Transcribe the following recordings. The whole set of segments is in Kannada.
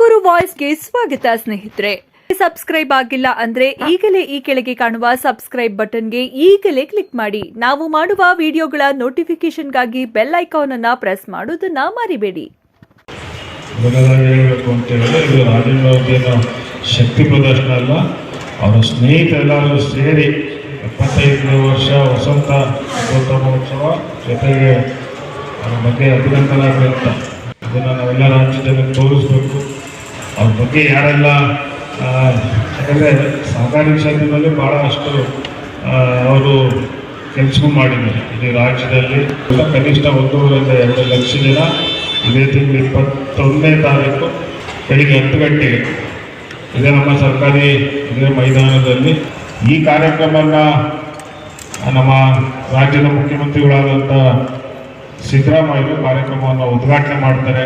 ತುಮಕೂರು ವಾಯ್ಸ್ಗೆ ಸ್ವಾಗತ ಸ್ನೇಹಿತರೆ. ಸಬ್ಸ್ಕ್ರೈಬ್ ಆಗಿಲ್ಲ ಅಂದ್ರೆ ಈಗಲೇ ಈ ಕೆಳಗೆ ಕಾಣುವ ಸಬ್ಸ್ಕ್ರೈಬ್ ಬಟನ್ಗೆ ಈಗಲೇ ಕ್ಲಿಕ್ ಮಾಡಿ. ನಾವು ಮಾಡುವ ವಿಡಿಯೋಗಳ ನೋಟಿಫಿಕೇಶನ್ಗಾಗಿ ಬೆಲ್ ಐಕಾನ್ ಅನ್ನ ಪ್ರೆಸ್ ಮಾಡೋದನ್ನ ಮರಿಬೇಡಿ. ಇದು ರಾಜೇಂದ್ರ ಶಕ್ತಿ ಪ್ರದರ್ಶನ ಅಲ್ಲ, ಅವರ ಸ್ನೇಹಿತರೆಲ್ಲರೂ ಸೇರಿ 75ನೇ ವರ್ಷ ವಸಂತ ಮಹೋತ್ಸವ ಜೊತೆಗೆ ಅವ್ರ ಬಗ್ಗೆ ಅಭಿನಂದನಾ ಗ್ರಂಥ ಇದನ್ನು ನಾವೆಲ್ಲ ರಾಜ್ಯದಲ್ಲಿ ತೋರಿಸ್ಬೇಕು. ಅವ್ರ ಬಗ್ಗೆ ಯಾರೆಲ್ಲ ಯಾಕಂದರೆ ಸಹಕಾರಿ ಕ್ಷೇತ್ರದಲ್ಲಿ ಭಾಳಷ್ಟು ಅವರು ಕೆಲಸ ಮಾಡಿದ್ದಾರೆ. ಇಡೀ ರಾಜ್ಯದಲ್ಲಿ ಕನಿಷ್ಠ 1.5 ಲಕ್ಷ ಜನ ಇದೇ ತಿಂಗಳು 21ನೇ ತಾರೀಕು ಬೆಳಿಗ್ಗೆ 10 ಗಂಟೆಗೆ ಇದೇ ನಮ್ಮ ಸರ್ಕಾರಿ ಇದೇ ಮೈದಾನದಲ್ಲಿ ಈ ಕಾರ್ಯಕ್ರಮವನ್ನು ನಮ್ಮ ರಾಜ್ಯದ ಮುಖ್ಯಮಂತ್ರಿಗಳಾದಂಥ ಸಿದ್ದರಾಮಯ್ಯ ಕಾರ್ಯಕ್ರಮವನ್ನು ಉದ್ಘಾಟನೆ ಮಾಡ್ತಾರೆ.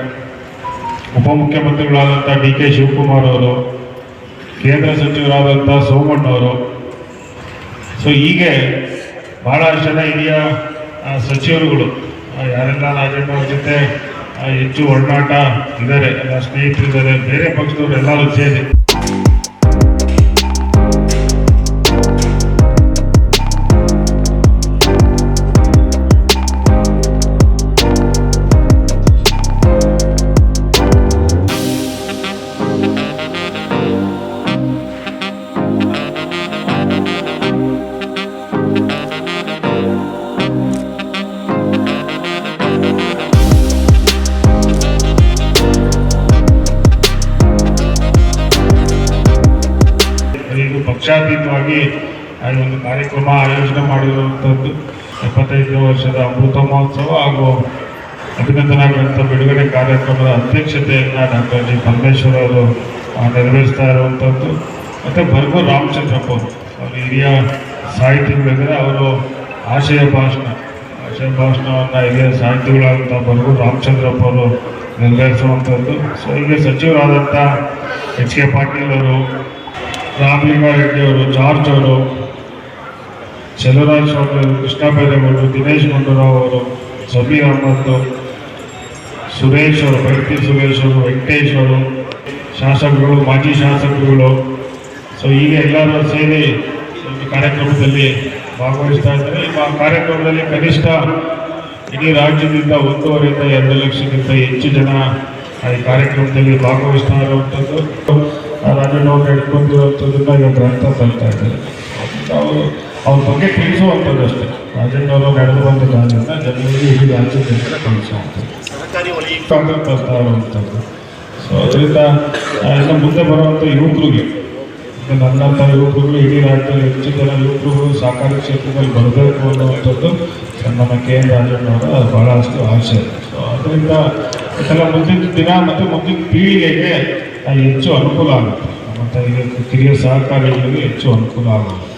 ಉಪಮುಖ್ಯಮಂತ್ರಿಗಳಾದಂಥ DK ಶಿವಕುಮಾರ್ ಅವರು, ಕೇಂದ್ರ ಸಚಿವರಾದಂಥ ಸೋಮಣ್ಣವರು, ಸೊ ಹೀಗೆ ಭಾಳಷ್ಟು ಜನ ಹಿರಿಯ ಸಚಿವರುಗಳು ಯಾರೆಲ್ಲ ರಾಜೇಂದ್ರ ಅವ್ರ ಜೊತೆ ಹೆಚ್ಚು ಒಡನಾಟ ಇದ್ದಾರೆ, ಎಲ್ಲ ಸ್ನೇಹಿತರಿದ್ದಾರೆ, ಬೇರೆ ಪಕ್ಷದವರು ಎಲ್ಲರೂ ಸೇರಿ ಪಕ್ಷಾತೀತವಾಗಿ ಒಂದು ಕಾರ್ಯಕ್ರಮ ಆಯೋಜನೆ ಮಾಡಿರುವಂಥದ್ದು 75ನೇ ವರ್ಷದ ಅಮೃತ ಮಹೋತ್ಸವ ಹಾಗೂ ಅಭಿನಂದನಾ ಗ್ರಂಥ ಬಿಡುಗಡೆ ಕಾರ್ಯಕ್ರಮದ ಅಧ್ಯಕ್ಷತೆಯನ್ನು ಡಾಕ್ಟರ್ ಜಿ ಪರಮೇಶ್ವರ್ ಅವರು ನೆರವೇರಿಸ್ತಾ ಇರುವಂಥದ್ದು. ಮತ್ತು ಬರ್ಗೂರು ರಾಮಚಂದ್ರಪ್ಪ ಅವರು ಹಿರಿಯ ಸಾಹಿತಿಗಳಿದ್ದಾರೆ, ಅವರು ಆಶಯ ಭಾಷಣವನ್ನು ಹಿರಿಯ ಸಾಹಿತಿಗಳಾದಂಥ ಬರ್ಗೂರು ರಾಮಚಂದ್ರಪ್ಪ ಅವರು ನೆರವೇರಿಸುವಂಥದ್ದು. ಸೊ ಹೀಗೆ ಸಚಿವರಾದಂಥ HK ಪಾಟೀಲ್ ಅವರು, ರಾಮಲಿಂಗಾರೆಡ್ಡಿ ಅವರು, ಜಾರ್ಜ್ ಅವರು, ಚೆಲುವರಾಜ್ ಸ್ವಾಮಿ ಅವರು, ಕೃಷ್ಣ ಬೈರೇಗೌಡರು, ದಿನೇಶ್ ಗುಂಡೂರಾವ್ ಅವರು, ಜಮೀರ್ ಅಹಮದ್, ಸುರೇಶ್ ಅವರು, ಬೈರತಿ ಸುರೇಶ್ ಅವರು, ವೆಂಕಟೇಶ್ ಅವರು, ಶಾಸಕರುಗಳು, ಮಾಜಿ ಶಾಸಕರುಗಳು, ಸೊ ಹೀಗೆ ಎಲ್ಲರೂ ಸೇರಿ ಈ ಕಾರ್ಯಕ್ರಮದಲ್ಲಿ ಭಾಗವಹಿಸ್ತಾ ಇದ್ದಾರೆ. ಈ ಕಾರ್ಯಕ್ರಮದಲ್ಲಿ ಕನಿಷ್ಠ ಇಡೀ ರಾಜ್ಯದಿಂದ 1.5 ಲಕ್ಷಕ್ಕಿಂತ ಹೆಚ್ಚು ಜನ ಈ ಕಾರ್ಯಕ್ರಮದಲ್ಲಿ ಭಾಗವಹಿಸ್ತಾ ಇರುವಂಥದ್ದು. ರಾಜಣ್ಣ ಅವರು ಹಿಡ್ಕೊಂಡಿರುವಂಥದ್ದನ್ನ ಈಗ ಗ್ರಂಥ ತರ್ತಾ ಇದ್ದಾರೆ. ಅವರು ಅವ್ರ ಬಗ್ಗೆ ತಿಳಿಸುವಂಥದ್ದು ಅಷ್ಟೇ. ರಾಜಣ್ಣ ಅವರು ನಡೆದು ಬಂದ ದಾರಿಯಿಂದ ಜನರಿಗೆ ಇಡೀ ರಾಜ್ಯದಿಂದ ತಿಳಿಸುವಂಥದ್ದು ತರ್ತಾ ಇರುವಂಥದ್ದು. ಸೊ ಅದರಿಂದ ಇನ್ನು ಮುಂದೆ ಬರುವಂಥ ಯುವಕರಿಗೆ, ನನ್ನಂಥ ಯುವಕರುಗಳು, ಇಡೀ ರಾಜ್ಯದಲ್ಲಿ ಹೆಚ್ಚು ಜನ ಯುವಕರುಗಳು ಸಹಕಾರಿ ಕ್ಷೇತ್ರದಲ್ಲಿ ಬರಬೇಕು ಅನ್ನುವಂಥದ್ದು ನಮ್ಮ KN ರಾಜಣ್ಣ ಅವರ ಭಾಳಷ್ಟು ಆಸೆ. ಸೊ ಅದರಿಂದ ಇದೆಲ್ಲ ಮುಂದಿನ ದಿನ ಮತ್ತು ಮುಂದಿನ ಪೀಳಿಗೆಗೆ ಹೆಚ್ಚು ಅನುಕೂಲ ಆಗುತ್ತೆ. ಮತ್ತು ಈಗ ಕಿರಿಯ ಸಹಕಾರಿಗಳಿಗೆ ಹೆಚ್ಚು ಅನುಕೂಲ ಆಗುತ್ತೆ.